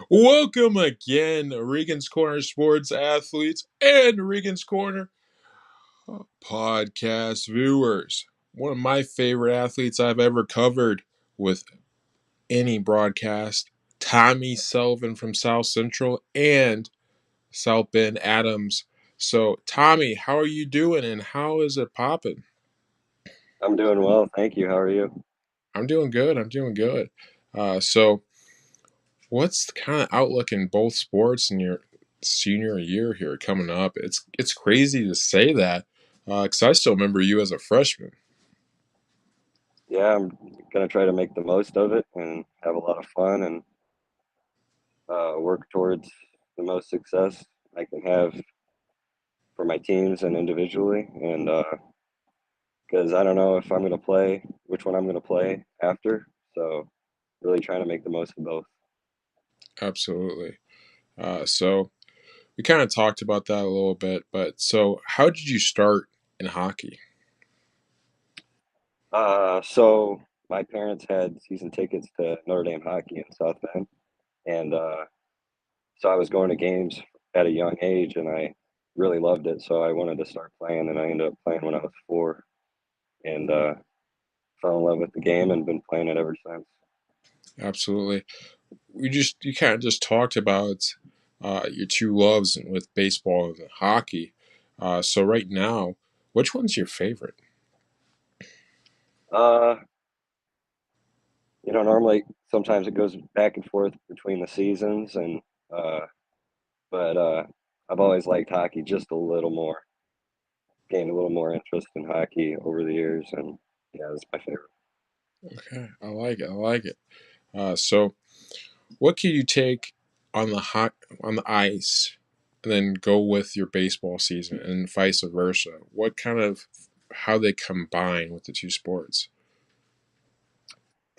Welcome again, Regan's Corner sports athletes and Regan's Corner podcast viewers. One of my favorite athletes I've ever covered with any broadcast, Tommy Sullivan from South Central and South Bend Adams. So, Tommy, how are you doing and how is it popping? I'm doing well, thank you. How are you? I'm doing good. I'm doing good. So, what's the kind of outlook in both sports in your senior year here coming up? It's crazy to say that because I still remember you as a freshman. Yeah, I'm gonna try to make the most of it and have a lot of fun and work towards the most success I can have for my teams and individually. And because I don't know if I'm gonna play, which one I'm gonna play after. So really trying to make the most of both. Absolutely. So we kind of talked about that a little bit, but so how did you start in hockey? So my parents had season tickets to Notre Dame hockey in South Bend, and so I was going to games at a young age, and I really loved it. So I wanted to start playing, and I ended up playing when I was 4, and fell in love with the game and been playing it ever since. Absolutely. You kind of just talked about your two loves with baseball and hockey. So right now, which one's your favorite? Uh, normally sometimes it goes back and forth between the seasons, and uh, but I've always liked hockey just a little more. Gained a little more interest in hockey over the years, and yeah, it's my favorite. Okay, I like it. I like it. So what can you take on the ice and then go with your baseball season and vice versa? What kind of how they combine with the two sports?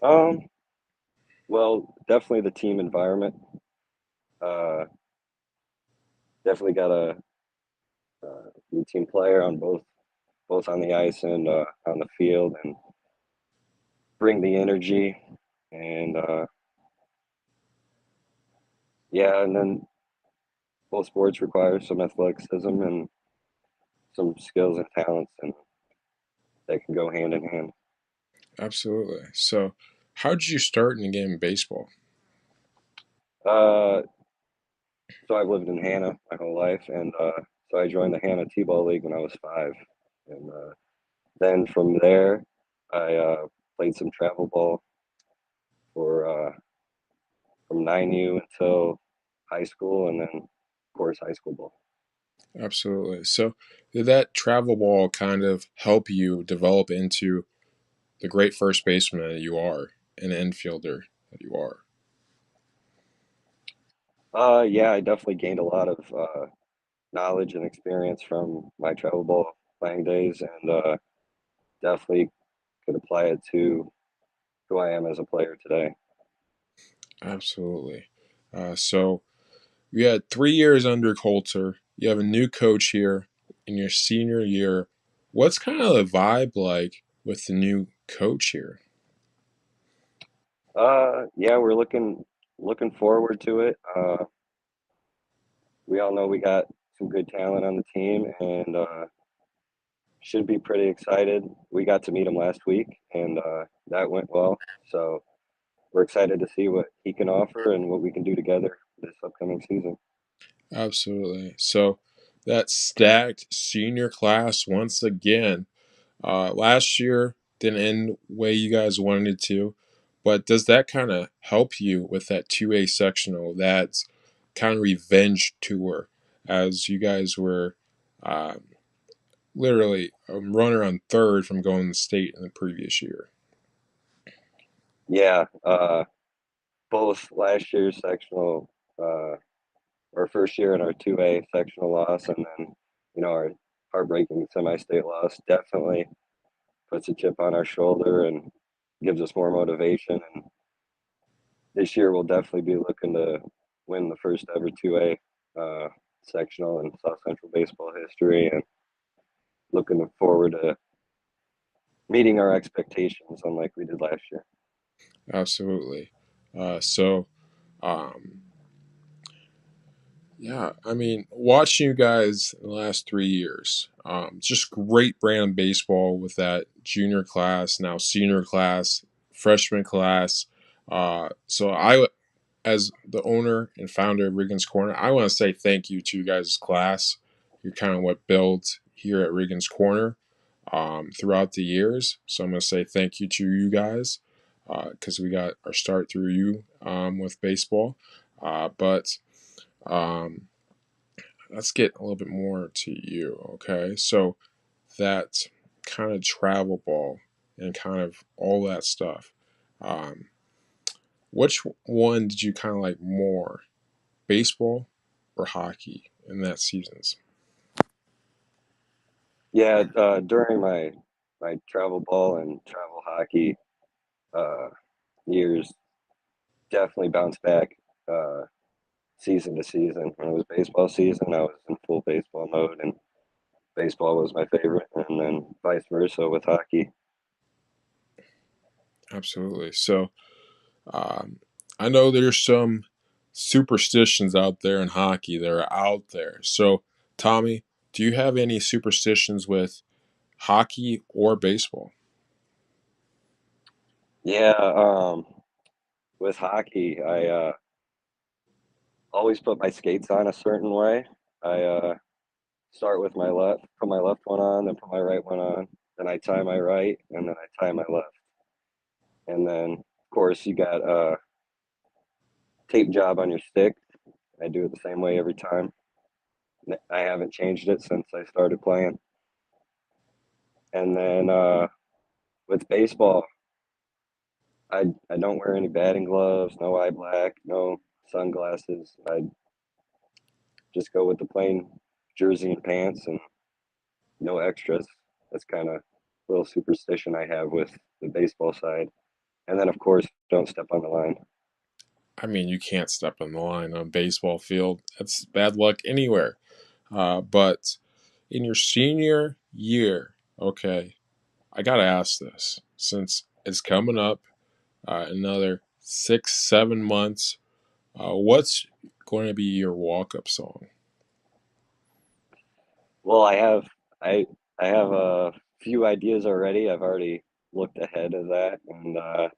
Um, well, definitely the team environment. Uh, Definitely got a be a team player on both on the ice and on the field, and bring the energy. And yeah, and then both sports require some athleticism and some skills and talents, and they can go hand in hand. Absolutely. So how did you start in the game of baseball? Uh, so I've lived in Hannah my whole life, and so I joined the Hannah T-ball league when I was 5, and then from there I played some travel ball for from 9U until high school, and then of course high school ball. Absolutely. So did that travel ball kind of help you develop into the great first baseman that you are and infielder that you are? Yeah, I definitely gained a lot of knowledge and experience from my travel ball playing days, and definitely could apply it to who I am as a player today. Absolutely. So you had 3 years under Coulter. You have a new coach here in your senior year. What's kind of the vibe like with the new coach here? Yeah, we're looking forward to it. We all know we got some good talent on the team, and should be pretty excited. We got to meet him last week, and that went well. So we're excited to see what he can offer and what we can do together this upcoming season. Absolutely. So that stacked senior class once again. Last year didn't end the way you guys wanted it to, but does that kind of help you with that 2A sectional, that kind of revenge tour, as you guys were um, literally a runner on third from going to state in the previous year? Yeah, both last year's sectional, uh, our first year in our 2A sectional loss, and then our heartbreaking semi-state loss definitely puts a chip on our shoulder and gives us more motivation. And this year we'll definitely be looking to win the first ever 2A sectional in South Central baseball history, and looking forward to meeting our expectations unlike we did last year. Absolutely. So, um, Yeah, I mean, watching you guys in the last 3 years, just great brand of baseball with that junior class, now senior class, freshman class. So as the owner and founder of Regan's Corner, I want to say thank you to you guys' class. You're kind of what built here at Regan's Corner throughout the years. So I'm going to say thank you to you guys because we got our start through you with baseball. But um, let's get a little bit more to you. Okay. So that kind of travel ball and kind of all that stuff. Um, which one did you kind of like more, baseball or hockey in that seasons? Yeah, during my travel ball and travel hockey uh, years, definitely bounced back uh, season to season. When it was baseball season, I was in full baseball mode, and baseball was my favorite, and then vice versa with hockey. Absolutely. So um, I know there's some superstitions out there in hockey that are out there. So Tommy, do you have any superstitions with hockey or baseball? Yeah, with hockey, I always put my skates on a certain way. I start with my left, put my left one on, then put my right one on, then I tie my right, and then I tie my left. And then, of course, you got a tape job on your stick. I do it the same way every time. I haven't changed it since I started playing. And then with baseball, I don't wear any batting gloves, no eye black, no sunglasses. I just go with the plain jersey and pants and no extras. That's kind of a little superstition I have with the baseball side. And then, of course, don't step on the line. I mean, you can't step on the line on a baseball field. That's bad luck anywhere. But in your senior year, okay, I got to ask this since it's coming up another 6, 7 months. What's going to be your walk up song? Well, I I have a few ideas already. I've already looked ahead of that, and uh,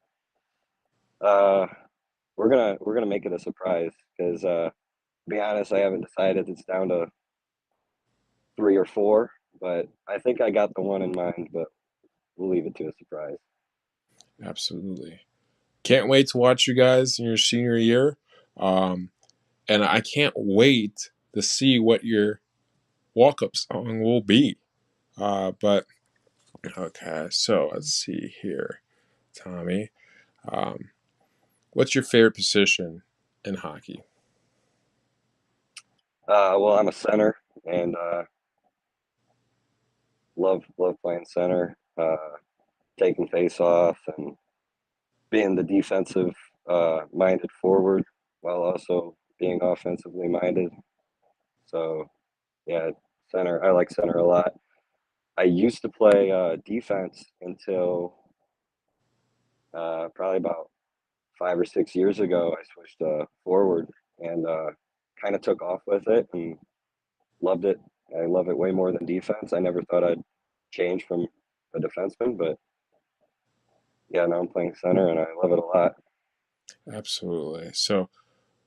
we're gonna make it a surprise because to be honest, I haven't decided. It's down to three or four, but I think I got the one in mind. But we'll leave it to a surprise. Absolutely. Can't wait to watch you guys in your senior year. Um, and I can't wait to see what your walk up song will be. But okay, so let's see here, Tommy. Um, what's your favorite position in hockey? Well, I'm a center and love playing center, taking face off and being the defensive minded forward while also being offensively minded. So yeah, center. I like center a lot. I used to play defense until probably about 5 or 6 years ago. I switched forward and kind of took off with it and loved it. I love it way more than defense. I never thought I'd change from a defenseman, but yeah, now I'm playing center and I love it a lot. Absolutely. So,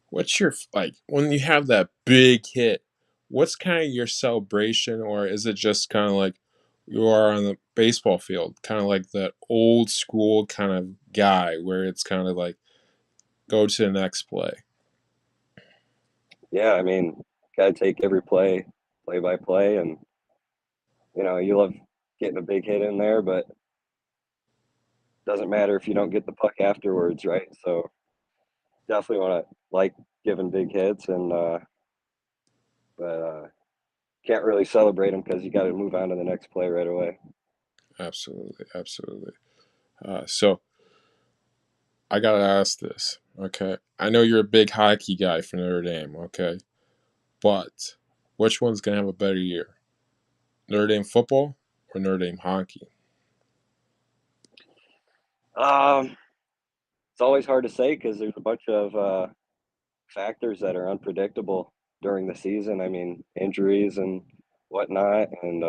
what's your like when you have that big hit? What's kind of your celebration, or is it just kind of like you are on the baseball field, kind of like that old school kind of guy, where it's kind of like go to the next play? Yeah, I mean, gotta take every play by play, and you love getting a big hit in there, but doesn't matter if you don't get the puck afterwards, right? So definitely want to like giving big hits, and but can't really celebrate them because you got to move on to the next play right away. Absolutely, absolutely. So I gotta ask this. Okay, I know you're a big hockey guy for Notre Dame. Okay, but which one's gonna have a better year, Notre Dame football or Notre Dame hockey? Um, it's always hard to say because there's a bunch of factors that are unpredictable. during the season. I mean, injuries and whatnot, and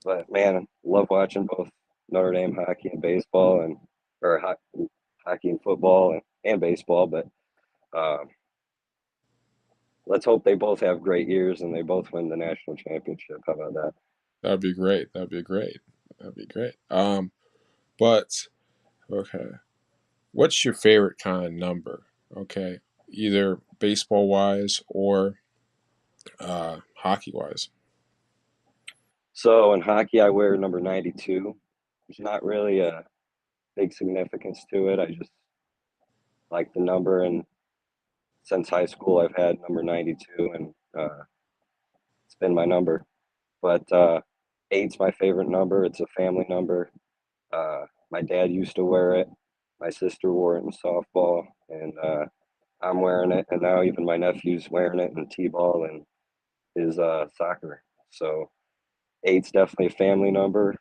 but man, love watching both Notre Dame hockey and baseball, and or hockey and football and baseball. But um, let's hope they both have great years and they both win the national championship. How about that? That'd be great. That'd be great. That'd be great. But okay, what's your favorite kind of number? Okay, either baseball wise or hockey wise. So in hockey, I wear number 92. There's not really a big significance to it. I just like the number, and since high school, I've had number 92, and it's been my number. But eight's my favorite number. It's a family number. My dad used to wear it. My sister wore it in softball, and I'm wearing it, and now even my nephew's wearing it in t-ball and his soccer. So eight's definitely a family number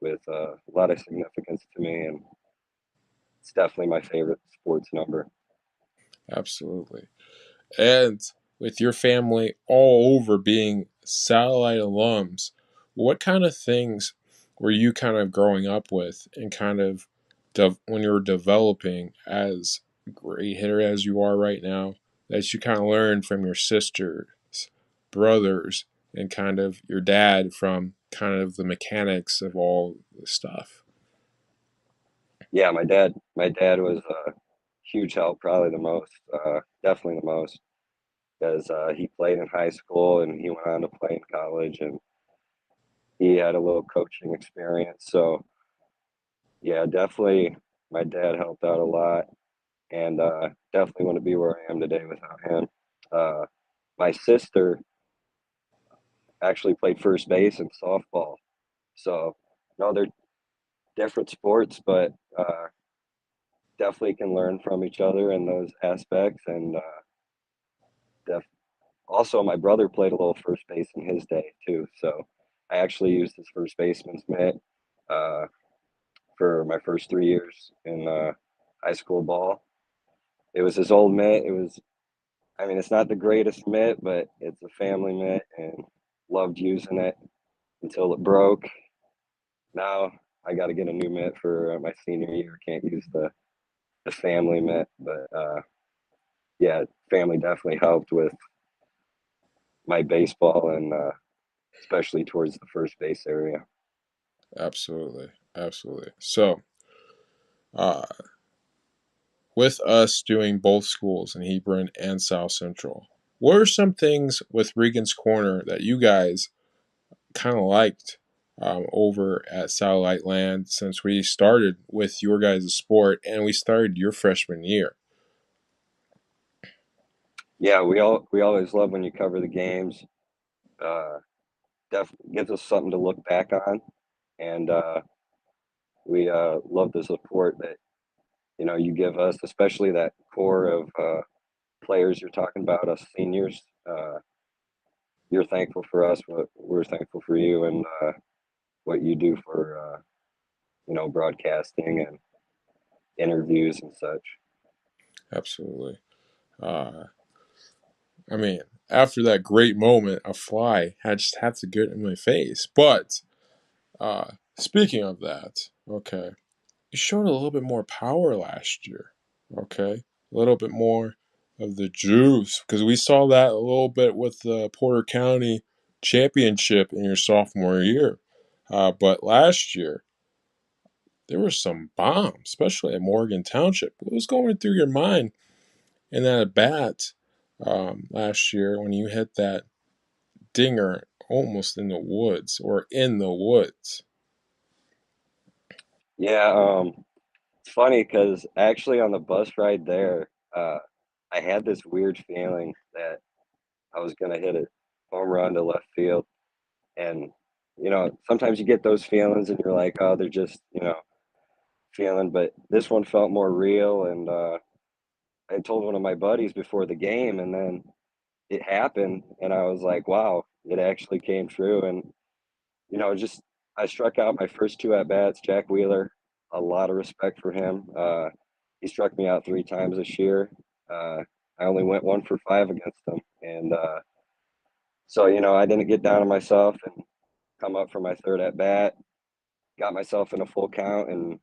with a lot of significance to me, and it's definitely my favorite sports number. Absolutely. And with your family all over being satellite alums, what kind of things were you kind of growing up with and kind of when you were developing as a great hitter as you are right now that you kind of learned from your sisters, brothers, and kind of your dad from kind of the mechanics of all the stuff? Yeah, my dad was a huge help, probably the most, definitely the most, because he played in high school and he went on to play in college, and he had a little coaching experience. So yeah, definitely my dad helped out a lot, and definitely wouldn't be where I am today without him. Uh, my sister actually played first base in softball, so no, they're different sports, but definitely can learn from each other in those aspects. And def- also, my brother played a little first base in his day too, so I actually used his first baseman's mitt uh, for my first 3 years in high school ball. It was his old mitt. It was, I mean, it's not the greatest mitt, but it's a family mitt, and loved using it until it broke. Now I got to get a new mitt for my senior year. Can't use the family mitt, but yeah, family definitely helped with my baseball, and especially towards the first base area. Absolutely. Absolutely. So, uh, with us doing both schools in Hebron and South Central, what are some things with Regan's Corner that you guys kind of liked over at Satellite Land since we started with your guys' sport and we started your freshman year? Yeah, we always love when you cover the games. Uh, Definitely gives us something to look back on, and we love the support that you give us, especially that core of players you're talking about, us seniors. You're thankful for us, but we're thankful for you, and what you do for broadcasting and interviews and such. Absolutely. Uh, I mean, after that great moment, a fly had just had to get in my face. But speaking of that, okay, you showed a little bit more power last year. Okay, a little bit more of the juice because we saw that a little bit with the Porter County championship in your sophomore year. But last year there were some bombs, especially at Morgan Township. What was going through your mind in that at bat last year when you hit that dinger almost in the woods or in the woods? Yeah, it's funny because actually on the bus ride there, I had this weird feeling that I was gonna hit a home run to left field, and sometimes you get those feelings, and you're like, oh, they're just feeling, but this one felt more real, and I told one of my buddies before the game, and then it happened, and I was like, wow, it actually came true. And just I struck out my first two at bats. Jack Wheeler, a lot of respect for him. He struck me out 3 times this year. Uh, I only went 1 for 5 against them, and so I didn't get down on myself and come up for my third at bat. Got myself in a full count and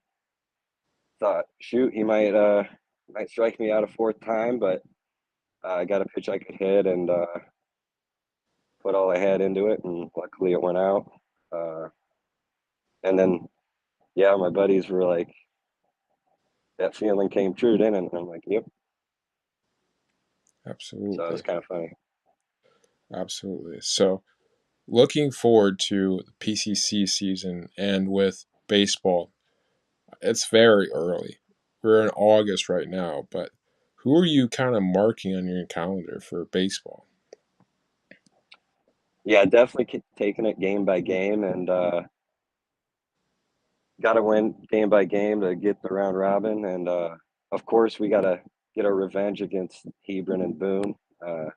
thought, shoot, he might strike me out a fourth time, but I got a pitch I could hit and put all I had into it, and luckily it went out. Uh, and then, yeah, my buddies were like, that feeling came true, didn't it? And I'm like, yep. So it was Absolutely. kind of funny. Absolutely. So, looking forward to the PCC season and with baseball, it's very early. We're in August right now, but who are you kind of marking on your calendar for baseball? Yeah, definitely taking it game by game, and got to win game by game to get the round robin. And of course, we got to get our revenge against Hebron and Boone. Uh,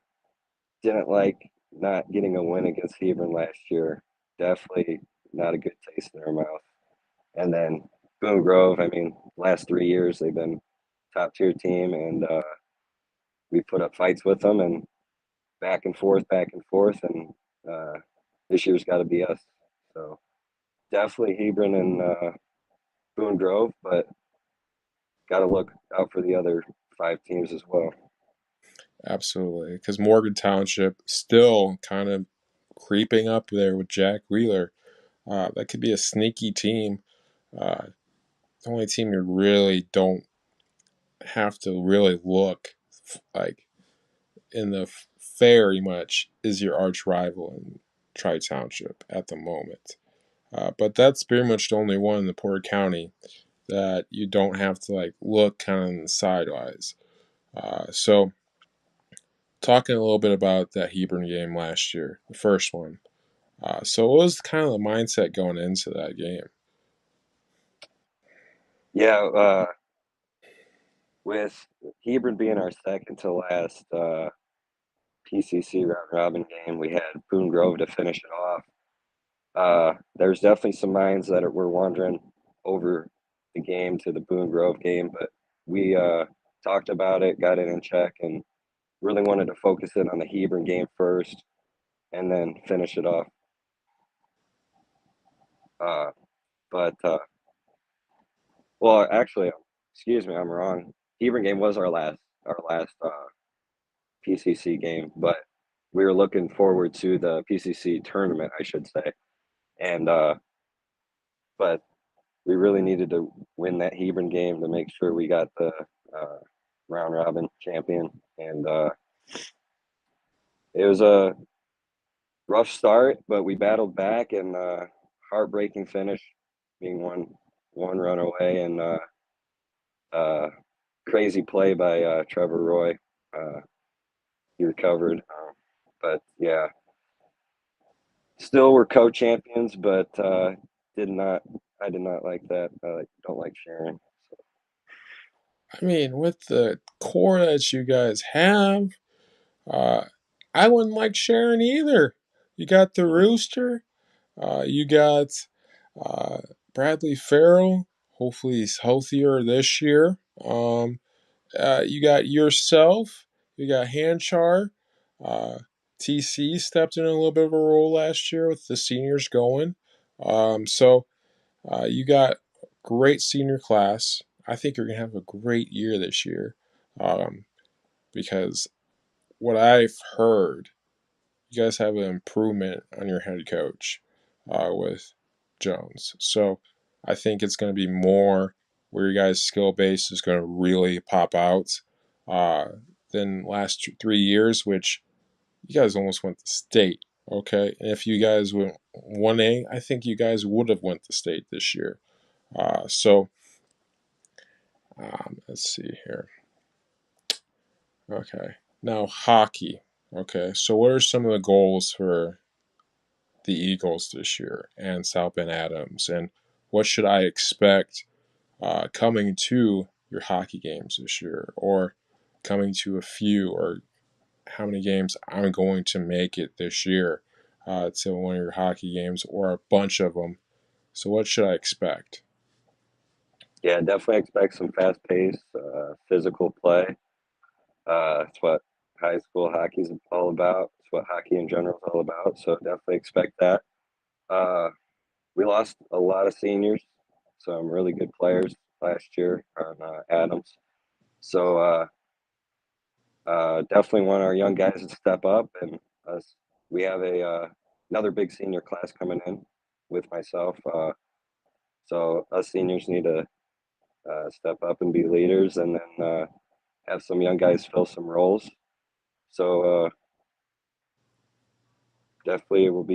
didn't like not getting a win against Hebron last year. Definitely not a good taste in our mouth. And then Boone Grove, I mean, last 3 years they've been top tier team, and we put up fights with them and back and forth, and uh, this year's got to be us. So definitely Hebron and Boone Grove, but got to look out for the other 5 teams as well. Absolutely, because Morgan Township still kind of creeping up there with Jack Wheeler. That could be a sneaky team. Uh, the only team you really don't have to really look like in the very much is your arch rival in Tri Township at the moment. But that's pretty much the only one in the Porter County that you don't have to like look kind of sidewise. So talking a little bit about that Hebron game last year, the first one. So what was kind of the mindset going into that game? Yeah, with Hebron being our second to last PCC round robin game, we had Boone Grove to finish it off. There's definitely some minds that were wandering over the game to the Boone Grove game, but we talked about it, got it in check, and really wanted to focus in on the Hebron game first, and then finish it off. Uh, but well, actually, excuse me, I'm wrong. Hebron game was our last PCC game, but we were looking forward to the PCC tournament, I should say, and but we really needed to win that Hebron game to make sure we got the uh, round robin champion. And it was a rough start, but we battled back and heartbreaking finish, being one run away, and uh, crazy play by Trevor Roy. Uh, he recovered, but yeah, still we're co-champions, but did not I did not like that. I don't like sharing. I mean, with the core that you guys have, uh, I wouldn't like sharing either. You got the Rooster, you got uh, Bradley Farrell. Hopefully, he's healthier this year. You got yourself. You got Hanchar. Uh, TC stepped in a little bit of a role last year with the seniors going. So you got great senior class. I think you're gonna have a great year this year, um, because what I've heard, you guys have an improvement on your head coach with Jones. So I think it's going to be more where your guys' skill base is going to really pop out uh, than last 3 years, which you guys almost went to state. Okay, and if you guys went 1A, I think you guys would have went to state this year. So let's see here. Okay, now hockey. Okay, so what are some of the goals for the Eagles this year and South Bend Adams, and what should I expect coming to your hockey games this year, or coming to a few, or how many games I'm going to make it this year to one of your hockey games, or a bunch of them. So what should I expect? Yeah, definitely expect some fast-paced, physical play. It's what high school hockey is all about. It's what hockey in general is all about. So definitely expect that. Uh, we lost a lot of seniors, some really good players last year on Adams. So definitely want our young guys to step up, and us. We have a another big senior class coming in with myself. So us seniors need to step up and be leaders, and then have some young guys fill some roles. So definitely it will be